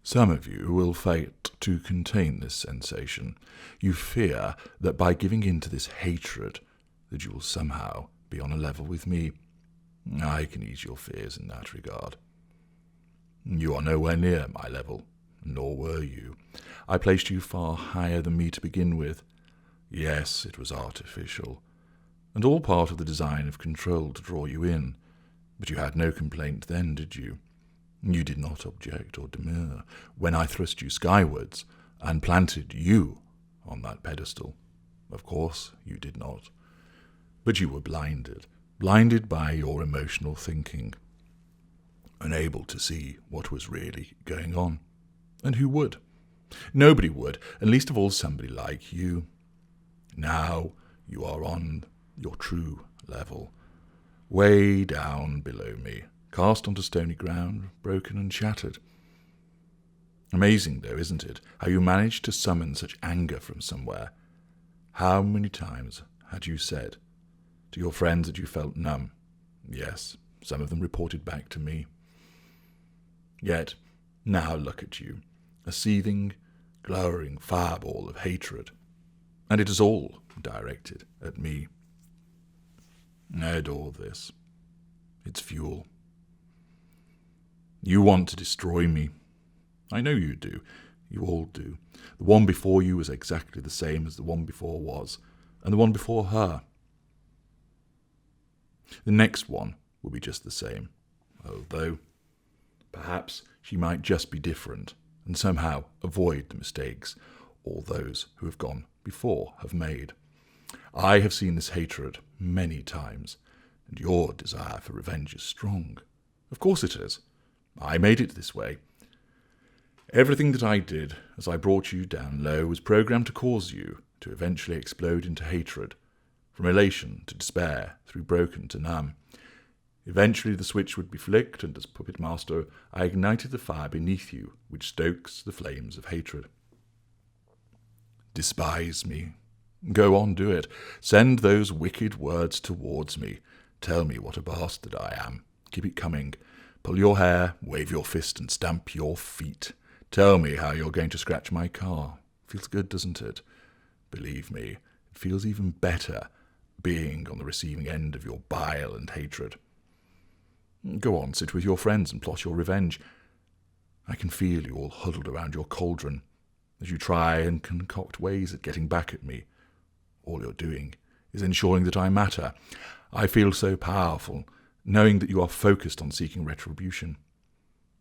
Some of you will fight to contain this sensation. You fear that by giving in to this hatred, that you will somehow be on a level with me. I can ease your fears in that regard. You are nowhere near my level, nor were you. I placed you far higher than me to begin with. Yes, it was artificial, and all part of the design of control to draw you in. But you had no complaint then, did you? You did not object or demur when I thrust you skywards and planted you on that pedestal. Of course you did not. But you were blinded by your emotional thinking, unable to see what was really going on. And who would? Nobody would, and least of all somebody like you. Now you are on your true level, way down below me, cast onto stony ground, broken and shattered. Amazing, though, isn't it, how you managed to summon such anger from somewhere? How many times had you said to your friends that you felt numb? Yes, some of them reported back to me. Yet, now look at you, a seething, glowering fireball of hatred, and it is all directed at me. I adore this. It's fuel. You want to destroy me. I know you do. You all do. The one before you was exactly the same as the one before was, and the one before her. The next one will be just the same, although perhaps she might just be different and somehow avoid the mistakes all those who have gone before have made. I have seen this hatred many times, and your desire for revenge is strong. Of course it is. I made it this way. Everything that I did as I brought you down low was programmed to cause you to eventually explode into hatred, from elation to despair, through broken to numb. Eventually the switch would be flicked, and as puppet master I ignited the fire beneath you, which stokes the flames of hatred. Despise me. Go on, do it. Send those wicked words towards me. Tell me what a bastard I am. Keep it coming. Pull your hair, wave your fist, and stamp your feet. Tell me how you're going to scratch my car. Feels good, doesn't it? Believe me, it feels even better being on the receiving end of your bile and hatred. Go on, sit with your friends and plot your revenge. I can feel you all huddled around your cauldron as you try and concoct ways at getting back at me. All you're doing is ensuring that I matter. I feel so powerful, knowing that you are focused on seeking retribution.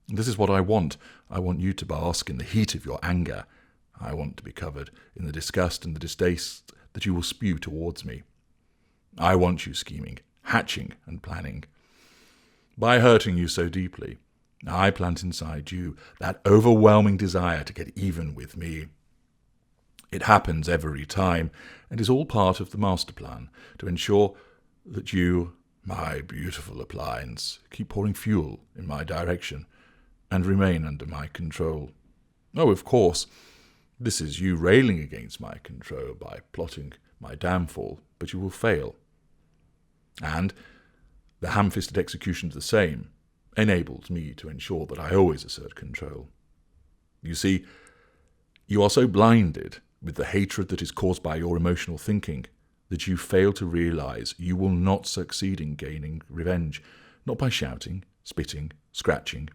This is what I want. I want you to bask in the heat of your anger. I want to be covered in the disgust and the distaste that you will spew towards me. I want you scheming, hatching, and planning. By hurting you so deeply, I plant inside you that overwhelming desire to get even with me. It happens every time, and is all part of the master plan to ensure that you, my beautiful appliance, keep pouring fuel in my direction and remain under my control. Oh, of course, this is you railing against my control by plotting my downfall, but you will fail. And the ham-fisted execution of the same enables me to ensure that I always assert control. You see, you are so blinded with the hatred that is caused by your emotional thinking that you fail to realize you will not succeed in gaining revenge, not by shouting, spitting, scratching.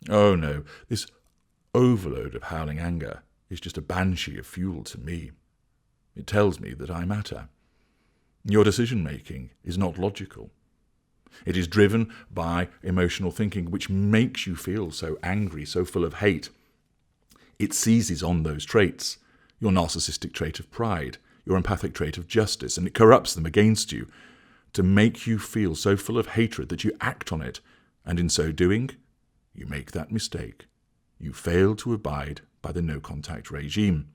Oh no, this overload of howling anger is just a banshee of fuel to me. It tells me that I matter. Your decision-making is not logical. It is driven by emotional thinking, which makes you feel so angry, so full of hate. It seizes on those traits, your narcissistic trait of pride, your empathic trait of justice, and it corrupts them against you to make you feel so full of hatred that you act on it, and in so doing, you make that mistake. You fail to abide by the no-contact regime,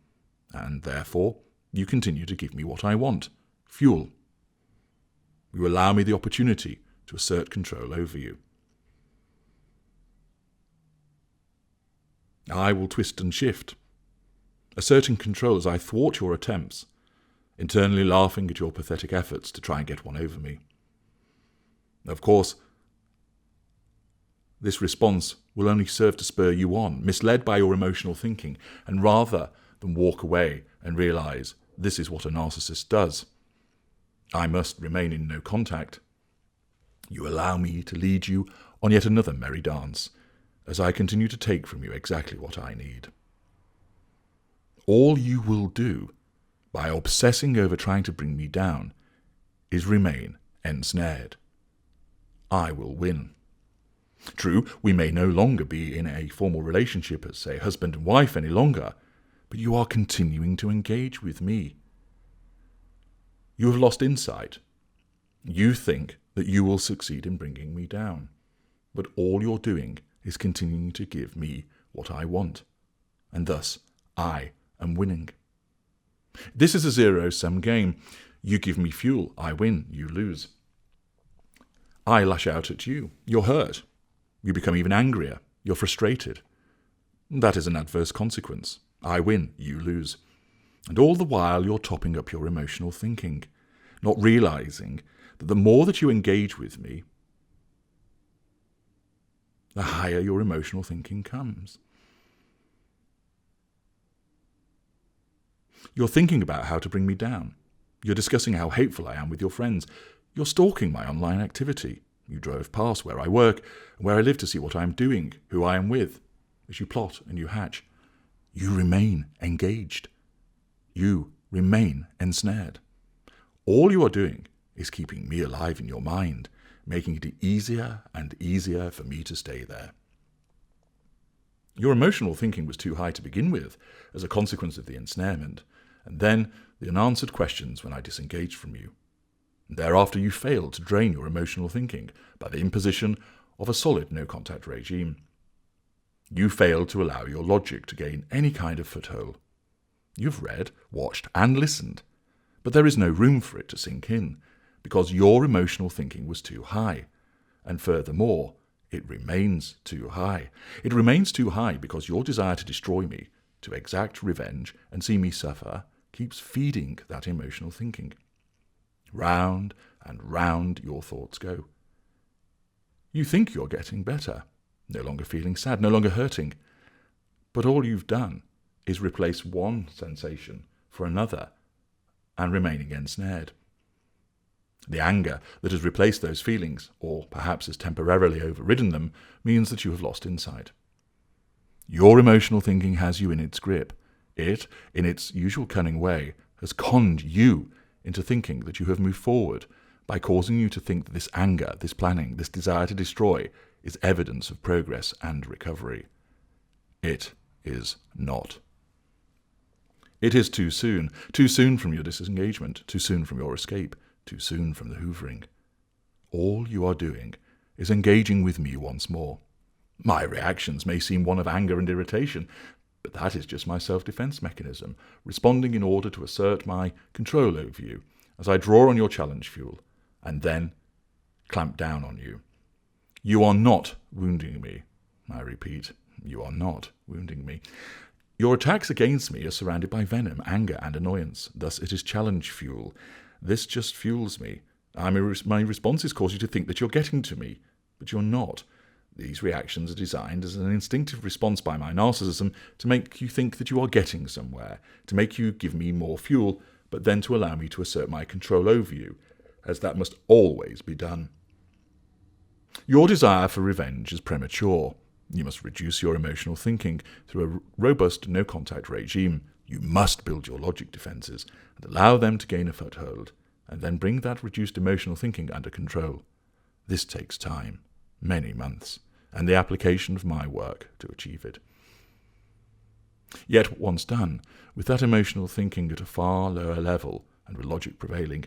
and therefore you continue to give me what I want, fuel. You allow me the opportunity to assert control over you. I will twist and shift, asserting control as I thwart your attempts, internally laughing at your pathetic efforts to try and get one over me. Of course, this response will only serve to spur you on, misled by your emotional thinking, and rather than walk away and realize this is what a narcissist does, I must remain in no contact. You allow me to lead you on yet another merry dance, as I continue to take from you exactly what I need. All you will do, by obsessing over trying to bring me down, is remain ensnared. I will win. True, we may no longer be in a formal relationship as, say, husband and wife any longer, but you are continuing to engage with me. You have lost insight. You think that you will succeed in bringing me down, but all you're doing is continuing to give me what I want, and thus I am winning. This is a zero-sum game. You give me fuel, I win, you lose. I lash out at you, you're hurt. You become even angrier, you're frustrated. That is an adverse consequence. I win, you lose. And all the while you're topping up your emotional thinking, not realizing that the more that you engage with me, the higher your emotional thinking comes. You're thinking about how to bring me down. You're discussing how hateful I am with your friends. You're stalking my online activity. You drove past where I work and where I live to see what I am doing, who I am with. As you plot and you hatch, you remain engaged. You remain ensnared. All you are doing is keeping me alive in your mind, making it easier and easier for me to stay there. Your emotional thinking was too high to begin with, as a consequence of the ensnarement, and then the unanswered questions when I disengaged from you. And thereafter you failed to drain your emotional thinking by the imposition of a solid no-contact regime. You failed to allow your logic to gain any kind of foothold. You've read, watched, and listened, but there is no room for it to sink in, because your emotional thinking was too high, and furthermore, it remains too high. It remains too high because your desire to destroy me, to exact revenge and see me suffer, keeps feeding that emotional thinking. Round and round your thoughts go. You think you're getting better, no longer feeling sad, no longer hurting, but all you've done is replace one sensation for another and remaining ensnared. The anger that has replaced those feelings, or perhaps has temporarily overridden them, means that you have lost insight. Your emotional thinking has you in its grip. It, in its usual cunning way, has conned you into thinking that you have moved forward by causing you to think that this anger, this planning, this desire to destroy is evidence of progress and recovery. It is not. It is too soon from your disengagement, too soon from your escape, too soon from the hoovering. All you are doing is engaging with me once more. My reactions may seem one of anger and irritation, but that is just my self-defense mechanism, responding in order to assert my control over you, as I draw on your challenge fuel, and then clamp down on you. You are not wounding me. I repeat, you are not wounding me. Your attacks against me are surrounded by venom, anger, and annoyance. Thus it is challenge fuel. This just fuels me. My responses cause you to think that you're getting to me, but you're not. These reactions are designed as an instinctive response by my narcissism to make you think that you are getting somewhere, to make you give me more fuel, but then to allow me to assert my control over you, as that must always be done. Your desire for revenge is premature. You must reduce your emotional thinking through a robust no-contact regime. You must build your logic defences and allow them to gain a foothold, and then bring that reduced emotional thinking under control. This takes time, many months, and the application of my work to achieve it. Yet once done, with that emotional thinking at a far lower level and with logic prevailing,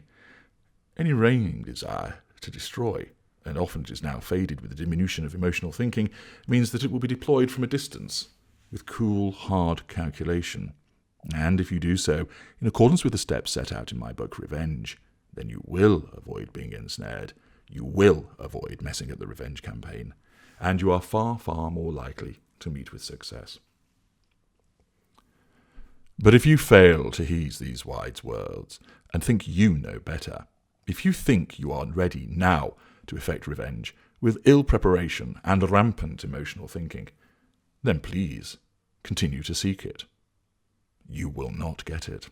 any reigning desire to destroy, and often it is now faded with the diminution of emotional thinking, means that it will be deployed from a distance, with cool, hard calculation. And if you do so, in accordance with the steps set out in my book Revenge, then you will avoid being ensnared, you will avoid messing up the revenge campaign, and you are far, far more likely to meet with success. But if you fail to heed these wise words, and think you know better, if you think you are ready now to effect revenge, with ill preparation and rampant emotional thinking, then please continue to seek it. You will not get it.